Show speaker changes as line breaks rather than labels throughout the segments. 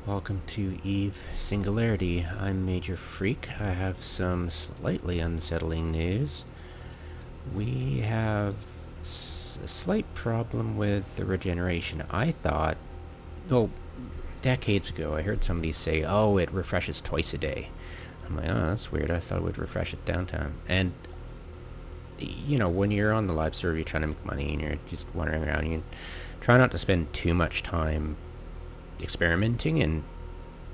Welcome to Eve Singularity. I'm Major Freak. I have some slightly unsettling news. We have a slight problem with the regeneration. I thought, decades ago, I heard somebody say, oh, it refreshes twice a day. I'm like, oh, that's weird. I thought it would refresh at downtime. And, when you're on the live server, you're trying to make money and you're just wandering around. You try not to spend too much time experimenting and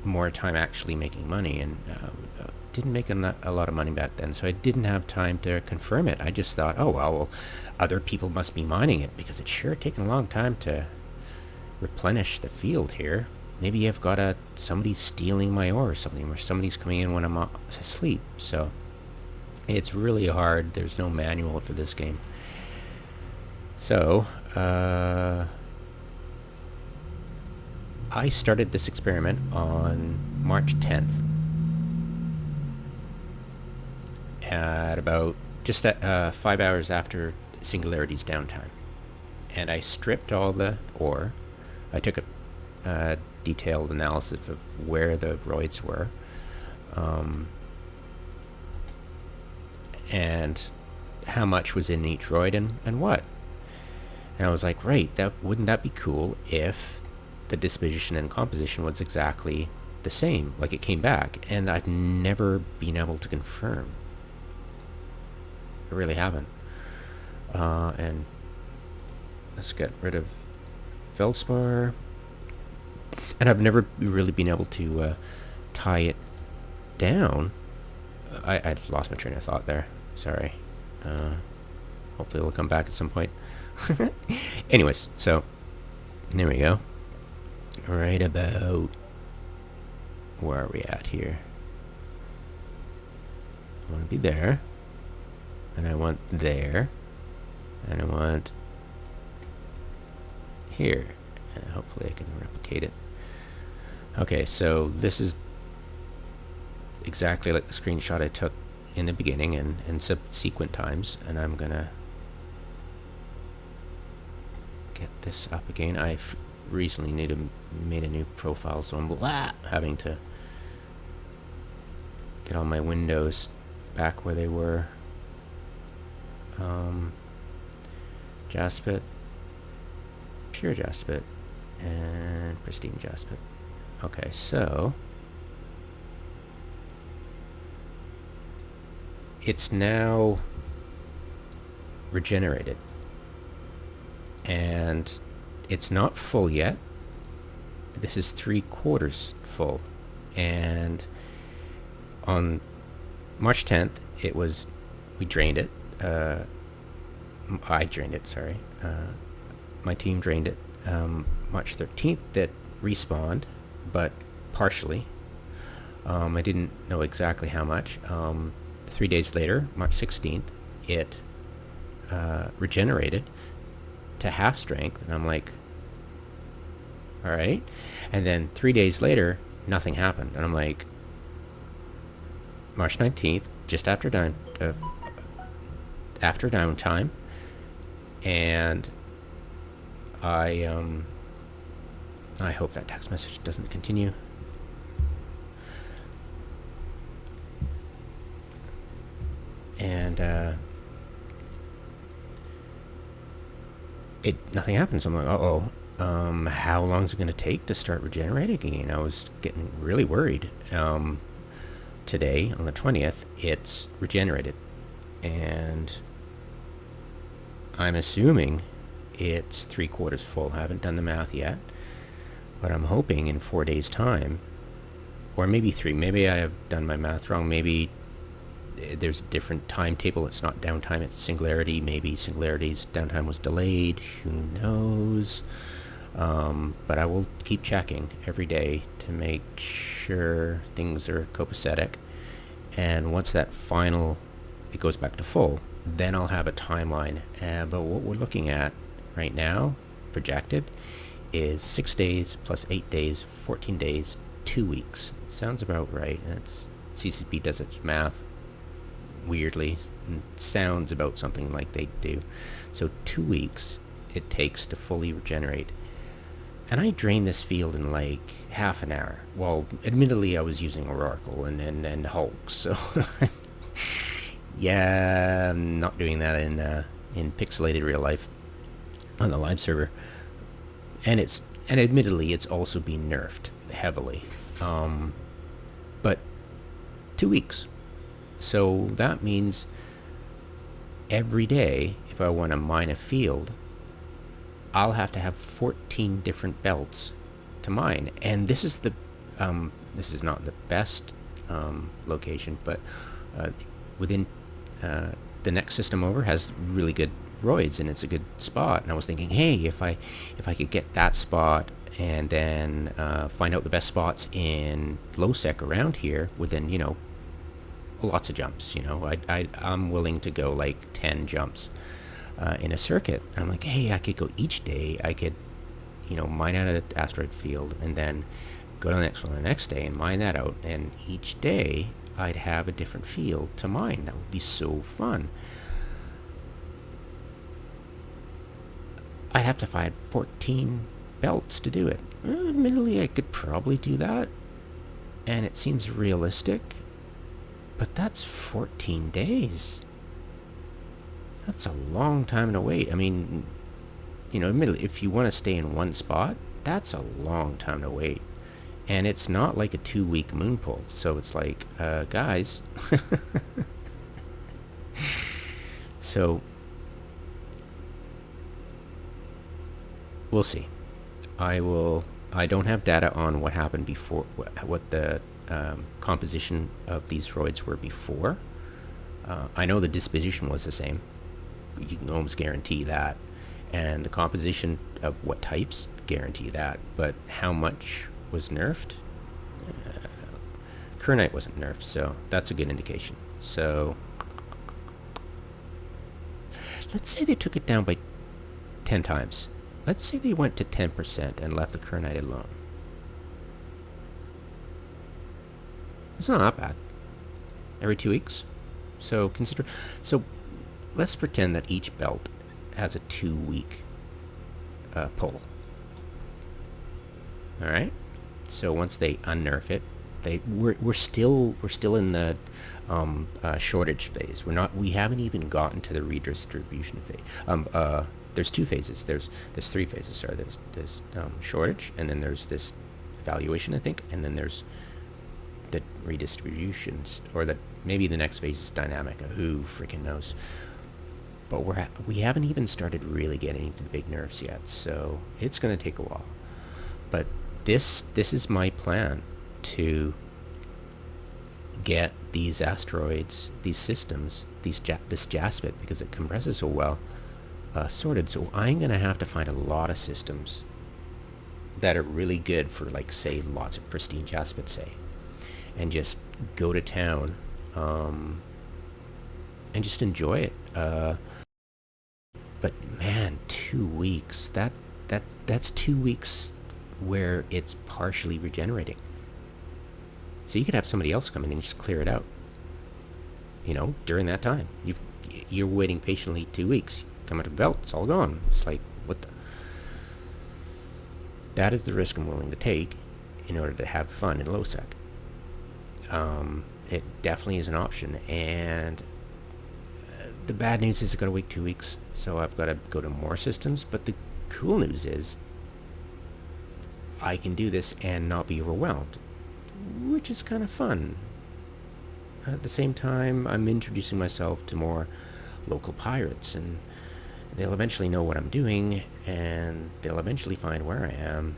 more time actually making money, and didn't make a lot of money back then, so I didn't have time to confirm it. I just thought, oh well, other people must be mining it because it's sure taken a long time to replenish the field here. Maybe I've got somebody stealing my ore or something, or somebody's coming in when I'm asleep. So it's really hard. There's no manual for this game. So I started this experiment on March 10th at about just 5 hours after Singularity's downtime. And I stripped all the ore. I took a detailed analysis of where the roids were, and how much was in each roid and what. And I was like, right, wouldn't that be cool if the disposition and composition was exactly the same, like it came back. And I've never been able to confirm. I really haven't. And let's get rid of Feldspar. And I've never really been able to tie it down. I lost my train of thought there. Sorry. Hopefully it'll come back at some point. Anyways, so there we go. Right about, where are we at here? I want to be there, and I want there, and I want here, and hopefully I can replicate it. Okay, so this is exactly like the screenshot I took in the beginning and subsequent times, and I'm gonna get this up again. I've recently made a new profile, so I'm having to get all my windows back where they were. Jaspet, pure Jaspet, and pristine Jaspet. Okay, so it's now regenerated, and it's not full yet. This is 3/4 full, and on March 10th we drained it. I drained it, sorry. My team drained it. March 13th it respawned, but partially. I didn't know exactly how much. 3 days later, March 16th, it regenerated to half strength, and I'm like, all right. And then 3 days later, nothing happened, and I'm like, March 19th, just after downtime, and I hope that text message doesn't continue. And nothing happened. So I'm like, how long is it going to take to start regenerating again? I was getting really worried. Today, on the 20th, it's regenerated, and I'm assuming it's 3/4 full. I haven't done the math yet, but I'm hoping in 4 days' time, or maybe 3. Maybe I have done my math wrong. Maybe there's a different timetable. It's not downtime, it's Singularity. Maybe Singularity's downtime was delayed. Who knows? But I will keep checking every day to make sure things are copacetic. And once that it goes back to full, then I'll have a timeline. But what we're looking at right now, projected, is 6 days plus 8 days, 14 days, 2 weeks. Sounds about right. CCP does its math weirdly. Sounds about something like they do. So 2 weeks it takes to fully regenerate. And I drained this field in like half an hour. Well, admittedly, I was using Oracle and Hulk, so yeah, I'm not doing that in pixelated real life on the live server. And admittedly, it's also been nerfed heavily. But 2 weeks. So that means every day, if I want to mine a field, I'll have to have 14 different belts to mine. And this is not the best location, but within the next system over has really good roids, and it's a good spot. And I was thinking, hey, if I could get that spot and then find out the best spots in low sec around here within, lots of jumps. I'm willing to go like 10 jumps in a circuit. And I'm like, hey, I could go each day. I could, mine out an asteroid field and then go to the next one the next day and mine that out. And each day I'd have a different field to mine. That would be so fun. I'd have to find 14 belts to do it. Admittedly, I could probably do that, and it seems realistic, but that's 14 days. That's a long time to wait. I mean, admittedly, if you want to stay in one spot, that's a long time to wait. And it's not like a 2-week moon pull, so it's like, guys. So we'll see. I don't have data on what happened before, what the composition of these roids were before. I know the disposition was the same. You can almost guarantee that. And the composition of what types, guarantee that. But how much was nerfed? Kernite wasn't nerfed, so that's a good indication. So let's say they took it down by 10 times. Let's say they went to 10% and left the kernite alone. It's not that bad. Every 2 weeks. So let's pretend that each belt has a 2-week pull. All right. So once they unnerf it, we're still in the shortage phase. We haven't even gotten to the redistribution phase. There's 2 phases. There's 3 phases. Sorry. There's shortage, and then there's this evaluation, I think, and then there's the redistributions, or maybe the next phase is dynamic. Who freaking knows? But we haven't even started really getting into the big nerfs yet, so it's going to take a while. But this is my plan to get these asteroids, these systems, this Jaspet, because it compresses so well, sorted. So I'm going to have to find a lot of systems that are really good for, like, say, lots of pristine Jaspet, say, and just go to town and just enjoy it. But man, 2 weeks, that's 2 weeks where it's partially regenerating. So you could have somebody else come in and just clear it out. During that time, you're waiting patiently 2 weeks. Come out of the belt, it's all gone. It's like, what the? That is the risk I'm willing to take in order to have fun in low sec. It definitely is an option, and the bad news is I've got to wait 2 weeks, so I've got to go to more systems. But the cool news is I can do this and not be overwhelmed, which is kind of fun. At the same time, I'm introducing myself to more local pirates, and they'll eventually know what I'm doing, and they'll eventually find where I am,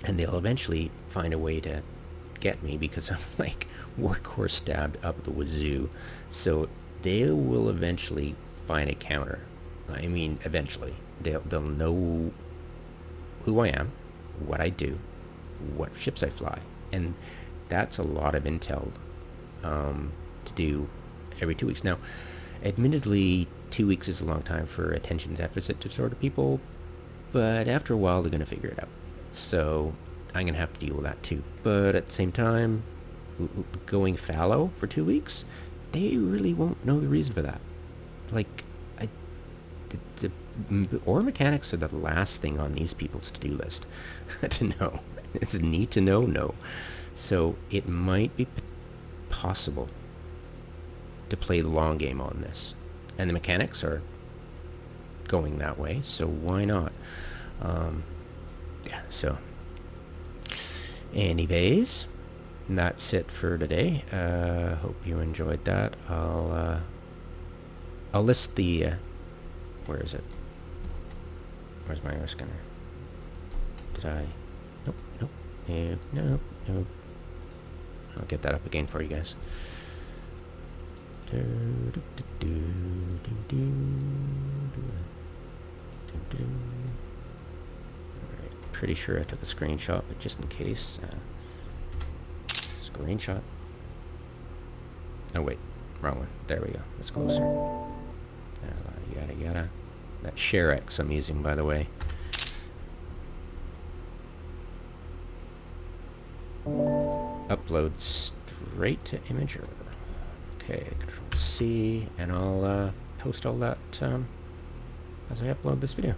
and they'll eventually find a way to get me, because I'm like workhorse stabbed up the wazoo. So they will eventually find a counter. I mean, eventually they'll know who I am, what I do, what ships I fly, and that's a lot of intel to do every 2 weeks. Now, admittedly, 2 weeks is a long time for attention deficit disorder people, but after a while they're going to figure it out. So I'm going to have to deal with that too. But at the same time, going fallow for 2 weeks, they really won't know the reason for that. Like, the Ore mechanics are the last thing on these people's to-do list to know. It's a need to know, no. So it might be possible to play the long game on this. And the mechanics are going that way, so why not? Yeah, so anyways, that's it for today. Hope you enjoyed that. I'll list the where is it? Where's my error scanner? Did I? Nope, nope, nope, nope, nope. I'll get that up again for you guys. Alright, pretty sure I took a screenshot, but just in case. Screenshot. Oh wait, wrong one. There we go. That's closer. Yada yada. That ShareX I'm using, by the way. Upload straight to Imager. Okay, Control C, and I'll post all that as I upload this video.